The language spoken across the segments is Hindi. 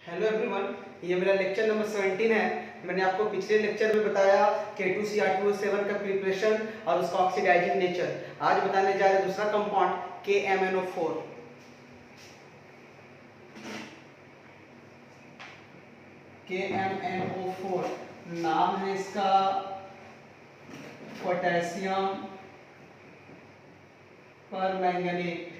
हेलो एवरीवन, ये मेरा लेक्चर नंबर 17 है। मैंने आपको पिछले लेक्चर में बताया K2CR2O7 का प्रिपरेशन और उसका ऑक्सीडाइजिंग नेचर। आज बताने जा रहे दूसरा कंपाउंड KMnO4। KMnO4 नाम है इसका पोटेशियम परमैंगनेट।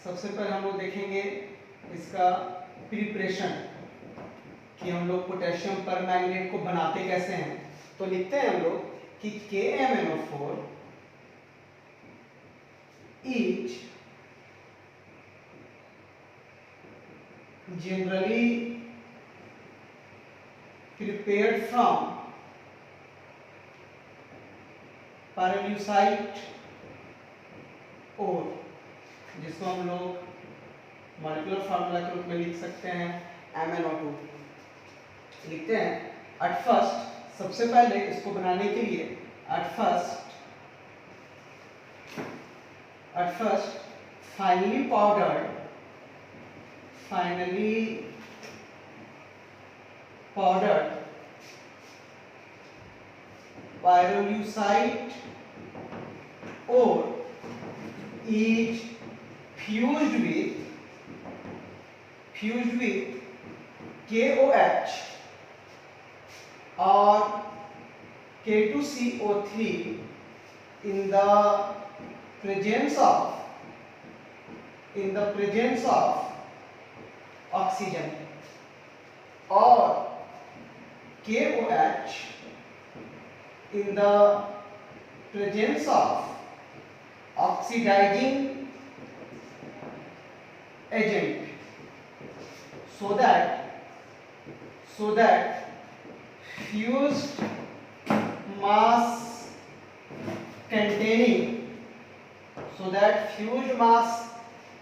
सबसे पहले हम लोग देखेंगे इसका प्रिपरेशन कि हम लोग पोटेशियम परमैंगनेट को बनाते कैसे हैं। तो लिखते हैं हम लोग कि KMnO4 is generally prepared from pyrolusite ore, जिसको हम लोग मॉलिक्यूलर फार्मूला के रूप में लिख सकते हैं MnO2। लिखते हैं एट फर्स्ट, सबसे पहले इसको बनाने के लिए at first finally powdered pyrolusite ore is fused with KOH or K2CO3 in the presence of oxygen, or KOH in the presence of oxidizing agent, so that fused mass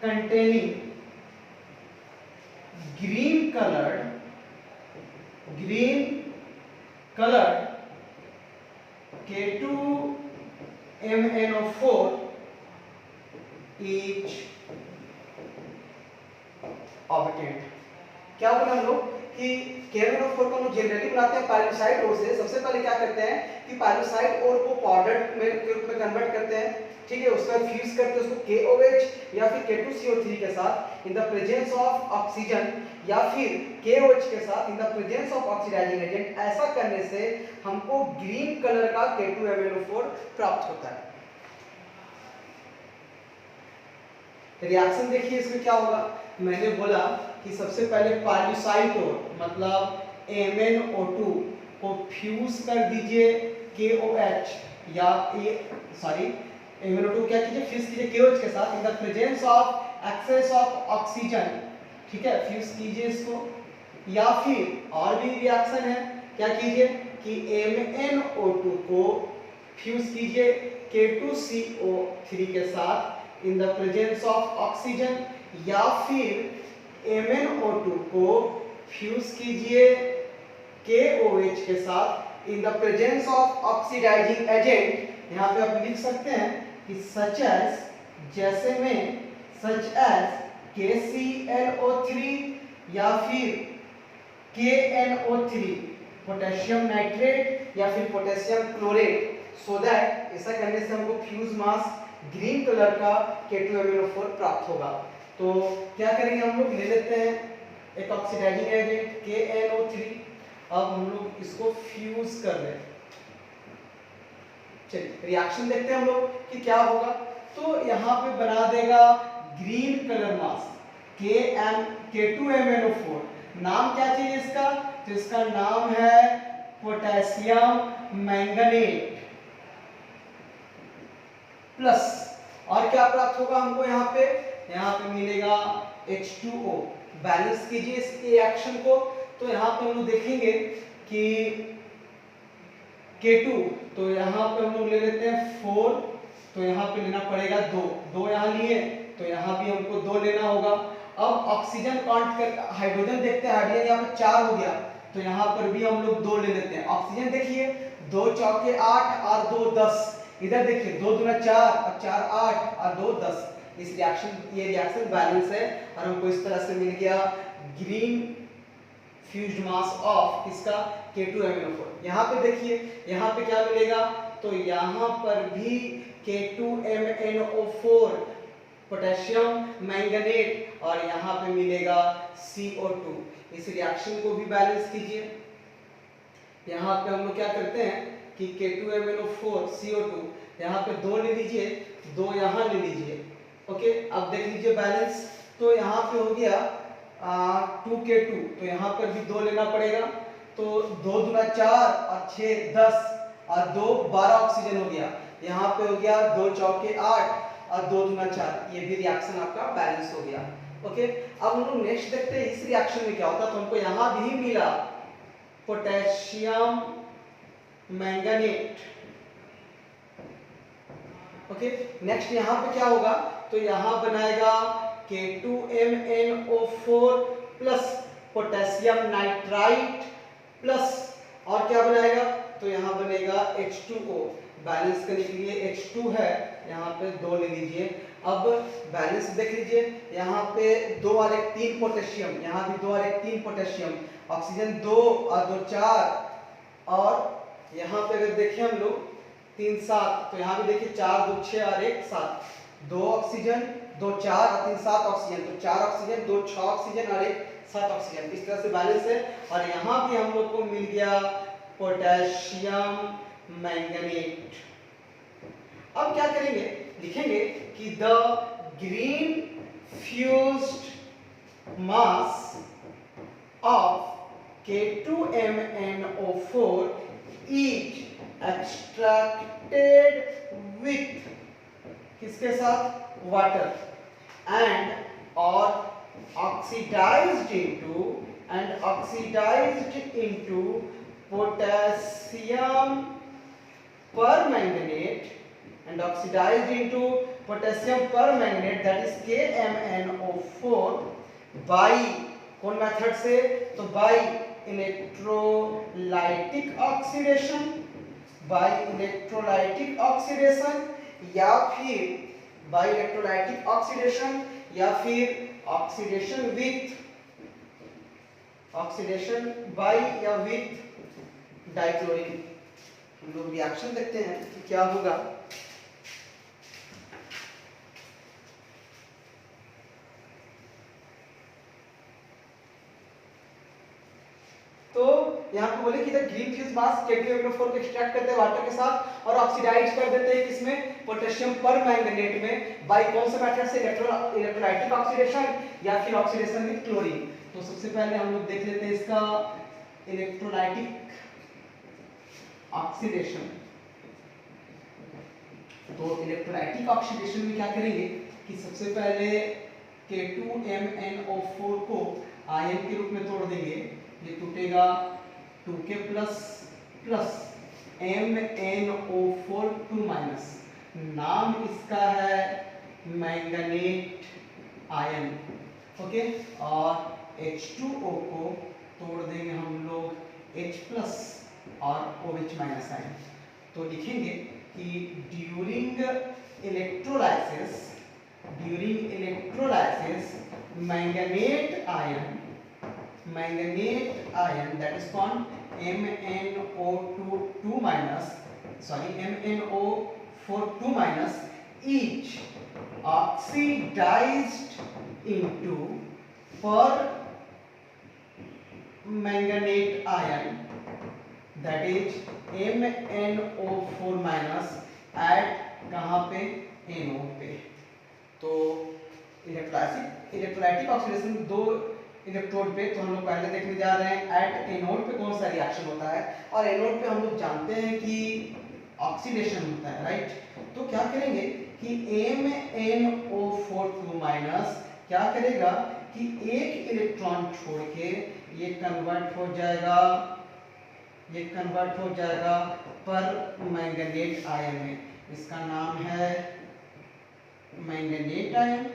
containing green colored K2MnO4 is obtained। क्या बोला हम लोग कि KMnO4 को हम जनरली बनाते हैं पायरोसाइट ओर से। सबसे पहले क्या करते हैं कि पायरोसाइट ओर को पाउडर के रूप में कन्वर्ट करते हैं, ठीक है। उसका फ्यूज करते हैं उसको KOH या फिर K2CO3 के साथ in the presence of oxygen, या फिर KOH के साथ in the presence of oxidising agent. ऐसा करने से हमको ग्रीन कलर का K2MnO4 प्राप्त होता है। रिएक्शन देखिए इसमें क्या होगा। मैंने बोला कि सबसे पहले पायरोसाइट ओर मतलब MnO2 को फ्यूज कर दीजिए KOH या MnO2 क्या कीजिए, फ्यूज कीजिए KOH के साथ in the presence of excess of oxygen, ठीक है। फ्यूज कीजिए इसको, या फिर और भी रिएक्शन है, क्या कीजिए कि MnO2 को फ्यूज कीजिए K2CO3 के साथ in the presence of oxygen, या फिर MnO2 को फ्यूज कीजिए KOH के साथ in the presence of oxidising agent. यहाँ पे आप लिख सकते हैं कि सच एज KClO3 या फिर KNO3 पोटेशियम नाइट्रेट या फिर पोटेशियम क्लोरेट, सो दैट ऐसा करने से हमको फ्यूज मास ग्रीन कलर का K2MnO4 प्राप्त होगा। तो क्या करेंगे, हम लोग ले लेते हैं एक ऑक्सीडाइजिंग एजेंट KNO3। अब हम लोग इसको फ्यूज कर रहे हैं। चलिए रिएक्शन देखते हैं हम लोग कि क्या होगा। तो यहाँ पे बना देगा ग्रीन कलर मास K2MnO4। नाम क्या चाहिए इसका, तो इसका नाम है पोटेशियम मैंगनेट प्लस, और क्या प्राप्त होगा हमको यहाँ पे मिलेगा H2O। बैलेंस कीजिए इस रिएक्शन को। तो यहाँ पे हम लोग देखेंगे कि K2, तो यहाँ पे हम लोग ले लेते हैं 4, तो यहाँ पे लेना पड़ेगा 2 यहाँ लिए, तो यहाँ भी हमको 2 लेना होगा। अब ऑक्सीजन काउंट कर, हाइड्रोजन देखते हैं, हाइड्रोजन यहाँ पे 4 हो गया, तो यहाँ पर भी हम लोग 2 ले लेते हैं। ऑक्सीजन देखिए 2 चौके 8 और 2 10, इधर देखिए 2 दूना 4 और 4 8 और 2 10, इस रिएक्शन ये रिएक्शन बैलेंस है और हमको इस तरह से मिल गया ग्रीन फ्यूज्ड मास ऑफ किसका K2MnO4। यहाँ पे देखिए यहाँ पे क्या मिलेगा, तो यहाँ पर भी K2MnO4 पोटेशियम मैंगनेट और यहाँ पे मिलेगा CO2। इस रिएक्शन को भी बैलेंस कीजिए। यहाँ पे हम लोग क्या करते हैं कि K2MnO4 CO2 यहाँ पे 2 ले लीजिए, 2 यहाँ ले लीजिए। ओके, अब देख लीजिए बैलेंस, तो यहाँ पे हो गया 2K2, तो यहाँ पर भी 2 लेना पड़ेगा, तो 2 दूना 4 और 6 10 और 2 12 ऑक्सीजन हो गया। यहाँ पे हो गया 2 चौके 8 और 2 दूना 4, ये भी रिएक्शन आपका बैलेंस हो गया। ओके, अब हम लोग नेक्स्ट देखते हैं इस रिएक्शन में क्या होता है। तो हमको यहाँ भी मिला पोटेशियम मैंगनेट। ओके, नेक्स्ट यहाँ पे क्या होगा, तो यहाँ बनाएगा K2MnO4 plus potassium nitrite plus और क्या बनाएगा, तो यहाँ बनेगा H2O। बैलेंस करने के लिए H2 है, यहाँ पे 2 ले लीजिए। अब बैलेंस देख लीजिए, यहाँ पे 2 और 1 3 पोटेशियम, यहाँ भी 2 और 1 3 पोटेशियम, ऑक्सीजन 2 और 2 4 और यहाँ पे अगर देखें हम लोग 3 7, तो यहाँ भी देखिए 4 2 6 और 1 7, 2 ऑक्सीजन 2 4 और 3 7 ऑक्सीजन, तो 4 ऑक्सीजन 2 6 ऑक्सीजन और 1 7 ऑक्सीजन, इस तरह से बैलेंस है। और यहाँ भी हम लोग को मिल गया पोटेशियम मैंगनेट। अब क्या करेंगे, लिखेंगे कि the green fused mass of K2MnO4 is extracted with किसके साथ, water and or oxidized into potassium permanganate and oxidized into potassium permanganate, that is KMnO4 by कौन मेथड से, तो by इलेक्ट्रोलाइटिक ऑक्सीडेशन या फिर बाय इलेक्ट्रोलाइटिक ऑक्सीडेशन या फिर ऑक्सीडेशन बाय या विथ डाइक्लोरिन। हम लोग रिएक्शन देखते हैं कि क्या होगा। तो यहाँ पे बोले कि the green fuse mass K2MnO4 को एक्सट्रैक्ट करते हैं वाटर के साथ और ऑक्सीडाइज कर देते हैं किसमें, पोटेशियम परमैंगनेट में, बाय कौन से मेथड से, इलेक्ट्रोलाइटिक ऑक्सीडेशन या फिर ऑक्सीडेशन विद क्लोरीन। तो सबसे पहले हम लोग देख लेते हैं इसका इलेक्ट्रोलाइटिक ऑक्सीडेशन। तो इलेक्ट्रोलाइटिक ऑक्सीडेशन में क्या करेंगे कि सबसे पहले K2MnO4 को आयन के रूप में तोड़ देंगे, ये टूटेगा 2K प्लस MnO4 2 माइनस, नाम इसका है मैंगनेट आयन। ओके, और H2O को तोड़ देंगे हम लोग H प्लस और OH माइनस आयन। तो लिखेंगे कि during electrolysis manganate ion that is called MnO4 2 minus each oxidized into permanganate ion, that is MnO4 minus at कहाँ पे, NO पे। तो इलेक्ट्रोलाइटिक ऑक्सीडेशन 2 इलेक्ट्रोड पे, तो हम लोग पहले देखने जा रहे हैं एट एनोड पे कौन सा रिएक्शन होता है, और एनोड पे हम लोग जानते हैं कि ऑक्सीडेशन होता है, राइट। तो क्या करेंगे कि MnO4 2 माइनस क्या करेगा कि एक इलेक्ट्रॉन छोड़ के ये कन्वर्ट हो जाएगा परमैंगनेट आयन में, इसका नाम है मैंगनेट आयन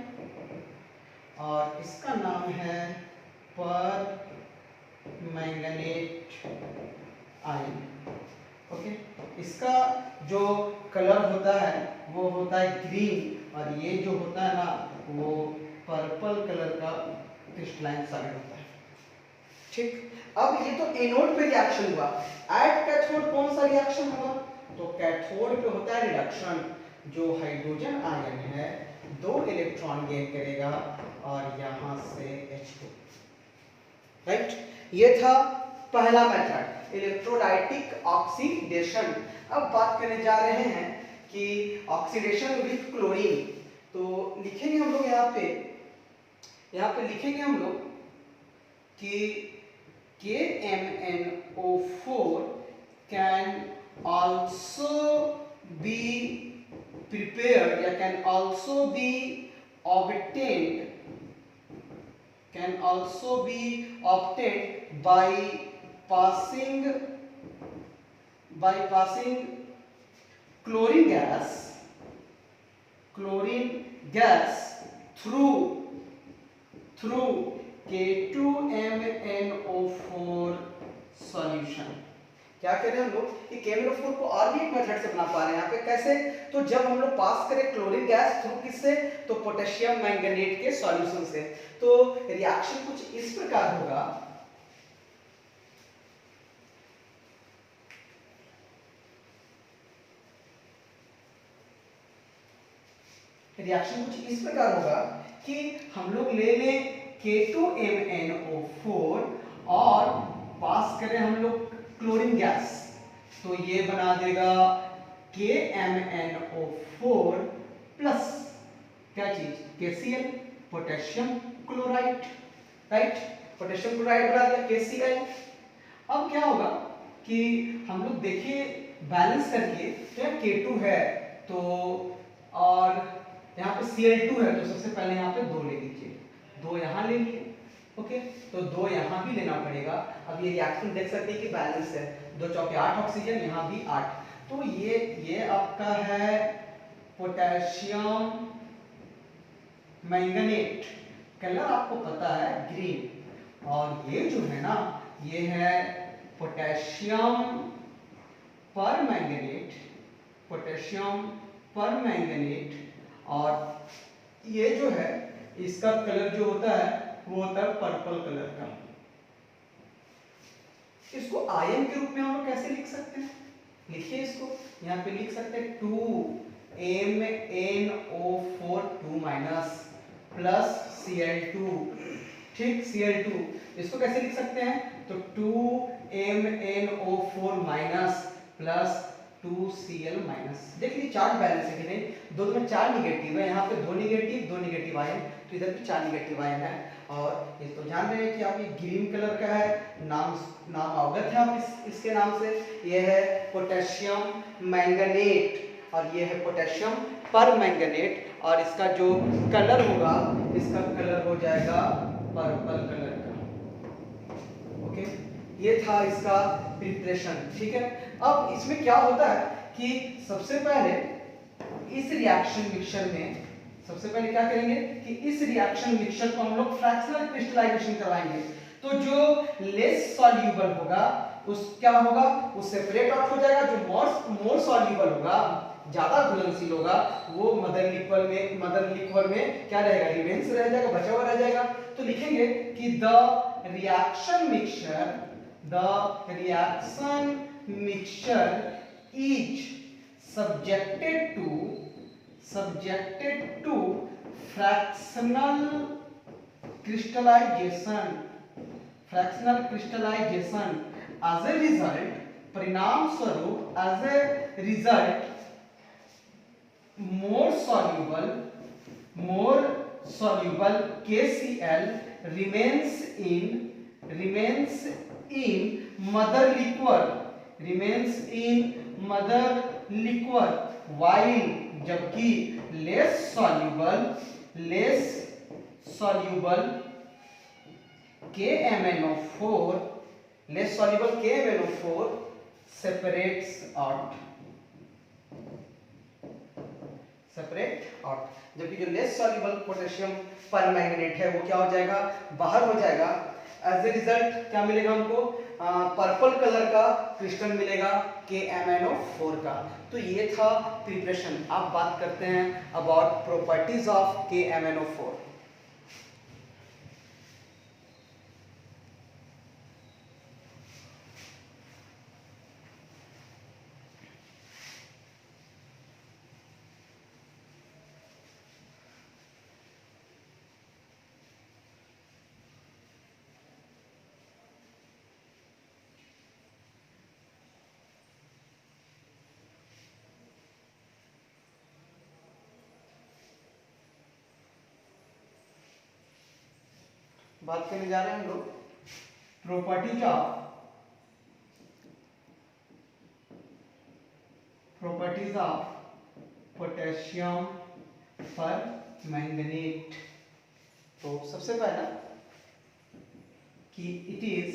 और इसका नाम है परमैंगनेट आयन। ओके, इसका जो कलर होता है वो होता है ग्रीन, और ये जो होता है ना वो पर्पल कलर का क्रिस्टलाइन सॉलिड होता है। ठीक, अब ये तो एनोड पे रिएक्शन हुआ। एट कैथोड कौन सा रिएक्शन होगा? तो कैथोड पे होता है रिडक्शन, जो हाइड्रोजन आयन है 2 इलेक्ट्रॉन गेन करेगा और यहां से H2। राइट, ये था पहला मेथड, इलेक्ट्रोलाइटिक ऑक्सीडेशन। अब बात करने जा रहे हैं कि ऑक्सीडेशन विथ क्लोरीन। तो लिखेंगे हम लोग यहाँ पे लिखेंगे हम लोग कि KMnO4 can also be prepared या can also be obtained by passing chlorine gas through K2MnO4 solution. क्या कह रहे हैं हम लोग कि KMnO4 को और भी एक मेथड से बना पा रहे हैं यहाँ पे। कैसे? तो जब हम लोग पास करें क्लोरीन गैस थ्रू किससे? तो पोटेशियम मैंगनेट के सॉल्यूशन से। तो रिएक्शन कुछ इस प्रकार होगा, कि हम लोग ले लें K2MnO4 और पास करें हम लोग क्लोरीन गैस, तो ये बना देगा KMnO4 प्लस क्या चीज? KCl, potassium chloride. Right, potassium chloride बना दिया KCl। अब क्या होगा कि हम लोग देखिए बैलेंस करके, तो यहाँ K2 है तो, और यहाँ पे Cl2 है, तो सबसे पहले यहाँ पे 2 ले लीजिए, 2 यहाँ ले लिए। ओके, तो 2 यहाँ भी लेना पड़ेगा। अब ये रिएक्शन देख सकते हैं कि बैलेंस है, 2 चौके 8 ऑक्सीजन, यहाँ भी 8। तो ये आपका है पोटेशियम मैंगनेट, कलर आपको पता है ग्रीन, और ये जो है ना ये है पोटेशियम परमैंगनेट, और ये जो है इसका कलर जो होता है वो होता है पर्पल कलर का। इसको आयन के रूप में हम लोग कैसे लिख सकते हैं? लिखिए इसको, यहाँ पे लिख सकते हैं 2MnO4 2 माइनस प्लस Cl2। ठीक, Cl2 इसको कैसे लिख सकते हैं? तो 2MnO4 minus plus 2Cl minus. देखिए चार्ज बैलेंस है कि नहीं? दो में 4 निगेटिव है, यहाँ पे 2 निगेटिव आयन, तो इधर भी 4 निगेटिव आयन है। और ये तो जान रहे हैं कि आप ये ग्रीन कलर का है, नाम अवगत है आप इसके नाम से। ये है पोटेशियम मैंगनेट और ये है पोटेशियम परमैंगनेट, और इसका जो कलर होगा, इसका कलर हो जाएगा पर्पल कलर का। ओके, ये था इसका प्रिपरेशन। ठीक है, अब इसमें क्या होता है कि सबसे पहले इस रिएक्शन मिक्सचर में सबसे पहले क्या करेंगे कि इस रिएक्शन मिक्सचर को हम लोग फ्रैक्शनल क्रिस्टलाइजेशन करवाएंगे। तो जो लेस सॉल्यूबल होगा उस क्या होगा, वो सेपरेट आउट हो जाएगा। जो मोर सॉल्यूबल होगा, ज्यादा घुलनशील होगा, वो मदर लिक्विड में क्या रहेगा? रिमेन्स रह जाएगा, बचा हुआ रह जाएगा। तो लिखेंगे कि the reaction mixture is subjected to fractional crystallization as a result, परिणाम स्वरूप as a result more soluble KCl remains in mother liquor while जबकि less soluble KMnO4 separates out, जबकि जो लेस सॉल्युबल पोटेशियम परमैंगनेट है वो क्या हो जाएगा? बाहर हो जाएगा। एज ए रिजल्ट क्या मिलेगा हमको, पर्पल कलर का क्रिस्टल मिलेगा KMnO4 का। तो ये था प्रिपरेशन। अब बात करते हैं अबाउट प्रॉपर्टीज ऑफ KMnO4। बात करने जा रहे हैं हम लोग प्रॉपर्टीज ऑफ पोटेशियम पर मैंगनीट। तो सबसे पहला कि it is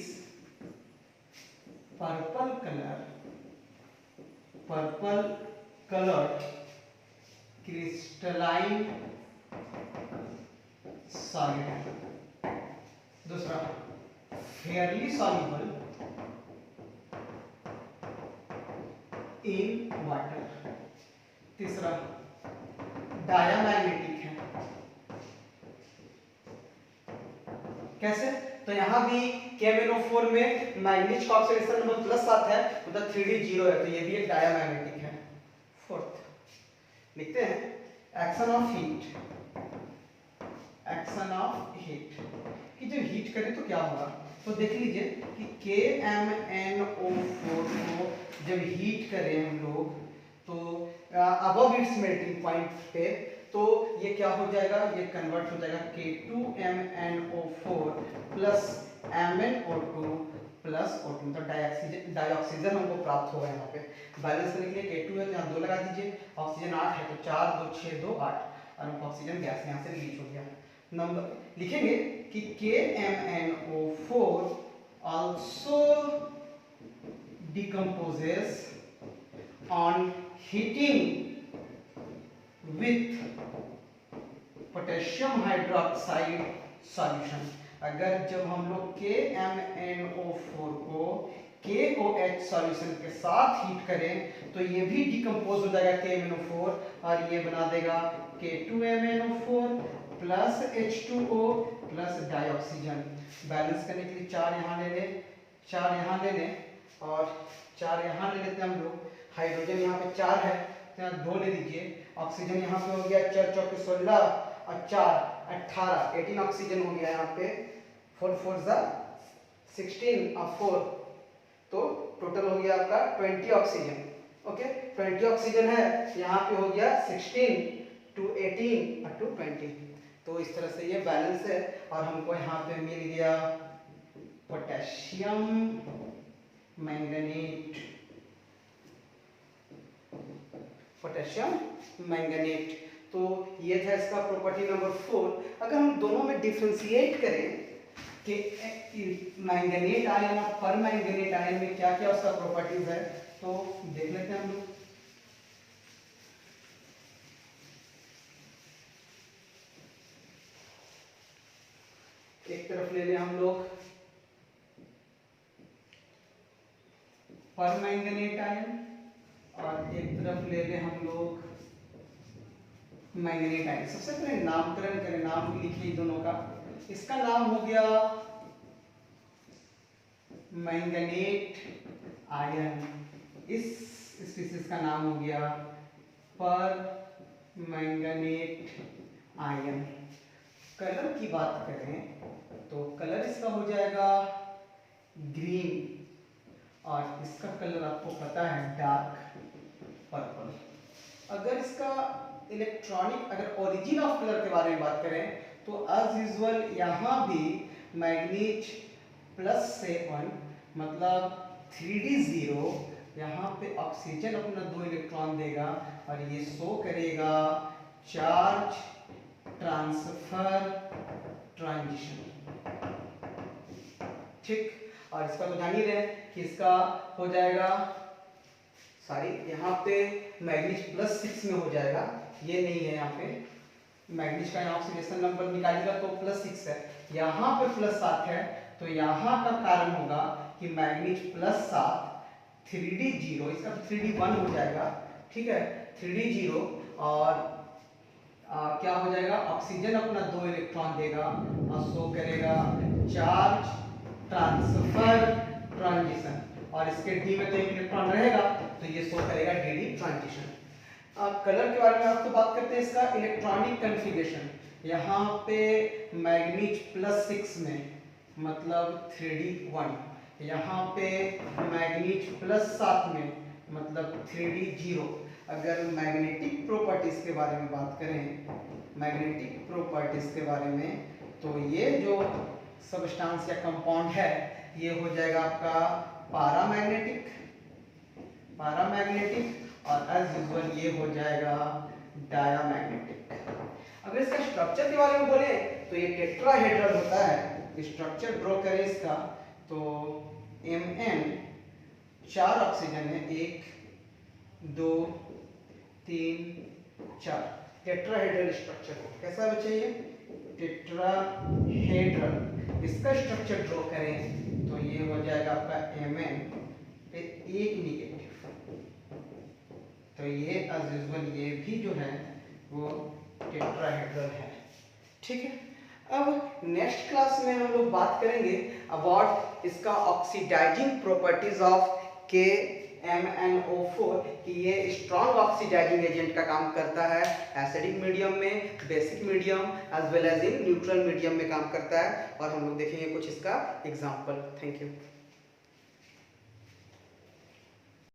purple colour crystalline solid. दूसरा फेयरली सॉल्युबल इन वाटर। तीसरा डायामैग्नेटिक है। कैसे? तो यहां भी KMnO4 में मैग्नीज का ऑक्सीडेशन नंबर प्लस आता है, मतलब 3D 0 है, तो ये भी एक डायामैग्नेटिक है। फोर्थ लिखते हैं एक्शन ऑफ हीट कि जब हीट करें तो क्या होगा। तो देख लीजिए कि KMnO4 को जब हीट करें हम लोग तो अबव इट्स मेल्टिंग पॉइंट पे, तो ये क्या हो जाएगा, ये कन्वर्ट हो जाएगा K2MnO4 plus MnO2 plus O2, मतलब डाइऑक्सीजन हमको प्राप्त होगा। यहाँ पे बैलेंस करने के लिए K2 है तो यहाँ 2 लगा दीजिए, ऑक्सीजन 8 है तो 4 2 6 2 8, और हमको ऑक्सीजन गैस यहाँ से रिलीज हो गया। नंबर लिखेंगे कि KMnO4 also decomposes on heating with potassium hydroxide solution। अगर जब हम लोग KMnO4 को KOH सॉल्यूशन के साथ हीट करें तो ये भी डिकम्पोज हो जाएगा KMnO4 और ये बना देगा K2MnO4 plus H2O plus dioxygen. Balance करने के लिए 4 यहाँ ले लें, 4 यहाँ ले लें और 4 यहाँ ले लेते हैं हम लोग। हाइड्रोजन यहाँ पे 4 है तो यहाँ 2 ले लीजिए। ऑक्सीजन यहाँ पे हो गया 4 चौके 16 और 4 18, 18 ऑक्सीजन हो गया यहाँ पे। 4 4 16 और 4, तो टोटल हो गया आपका 20 ऑक्सीजन। ओके, 20 ऑक्सीजन है, यहाँ पे हो गया 16 to 18 और 2 20। तो इस तरह से ये बैलेंस है और हमको यहाँ पे मिल गया पोटेशियम मैंगनीट। तो ये था इसका प्रॉपर्टी नंबर 4। अगर हम दोनों में डिफरेंशिएट करें कि मैंगनीट आयन और पर मैंगनीट आयन में क्या क्या उसका प्रॉपर्टीज है, तो देख लेते हैं हम लोग। एक तरफ ले लें हम लोग पर मैंगनीट आयन और एक तरफ ले लें हम लोग मैंगनीट आयन। सबसे पहले नामकरण करें, नाम लिखिए दोनों का। इसका नाम हो गया मैंगनीट आयन, इस स्पीशीज का नाम हो गया पर मैंगनीट आयन। कलर की बात करें तो कलर इसका हो जाएगा ग्रीन और इसका कलर आपको पता है डार्क पर्पल। अगर इसका इलेक्ट्रॉनिक, अगर ओरिजिन ऑफ कलर के बारे में बात करें तो एज यूजुअल यहाँ भी मैग्नीज +7 मतलब 3D 0, यहाँ पे ऑक्सीजन अपना 2 इलेक्ट्रॉन देगा और ये शो करेगा चार्ज ट्रांसफर ट्रांजिशन। ठीक, और इसका तो जान ही रहे कि इसका हो जाएगा, सॉरी यहाँ पे मैग्नीज +6 में हो जाएगा, ये नहीं है यहाँ पे मैग्नीज का। यहाँ ऑक्सीडेशन नंबर निकालिएगा तो +6 है, यहाँ पे +7 है तो यहाँ का कारण होगा कि मैग्नीज +7 3d0, इसका 3d1 हो जाएगा, ठीक है, 3d0 और क्या हो जाएगा, ऑक्सीजन अपना 2 इलेक्ट्रॉन देगा और शो करेगा चार्ज ट्रांसफर ट्रांजिशन, और इसके डी में तो एक इलेक्ट्रॉन रहेगा तो ये शो करेगा डी ट्रांजिशन। कलर के बारे में आपको बात करते हैं, इसका इलेक्ट्रॉनिक कन्फिगरेशन। यहाँ पे मैग्नीज +6 में मतलब 3d1, यहाँ पे मैग्नीज +7 में मतलब 3d0। अगर मैग्नेटिक प्रॉपर्टीज के बारे में बात करें, मैग्नेटिक प्रॉपर्टीज के बारे में, तो ये जो सबस्टांस या कंपाउंड है ये हो जाएगा आपका पैरामैग्नेटिक, और एज यूजुअल ये हो जाएगा डायामैग्नेटिक। अगर इसका स्ट्रक्चर के बारे में बोले तो ये टेट्राहेड्रल होता है। स्ट्रक्चर ड्रॉ करें इसका तो Mn 4 ऑक्सीजन है, 1 2 3 4, टेट्राहेड्रल स्ट्रक्चर। कैसा बच्चे ये टेट्राहेड्रल। इसका स्ट्रक्चर ड्रॉ करें तो ये हो जाएगा आपका Mn पे 1 निगेटिव, तो ये एज यूजुअल ये भी जो है वो टेट्राहेड्रल है, ठीक है। अब नेक्स्ट क्लास में हम लोग बात करेंगे अबाउट इसका ऑक्सीडाइजिंग प्रॉपर्टीज ऑफ KMnO4 कि ये स्ट्रॉन्ग ऑक्सीडाइजिंग एजेंट का काम करता है एसिडिक मीडियम में, basic medium as well as in neutral medium में काम करता है, और हम लोग देखेंगे कुछ इसका एग्जांपल। Thank you.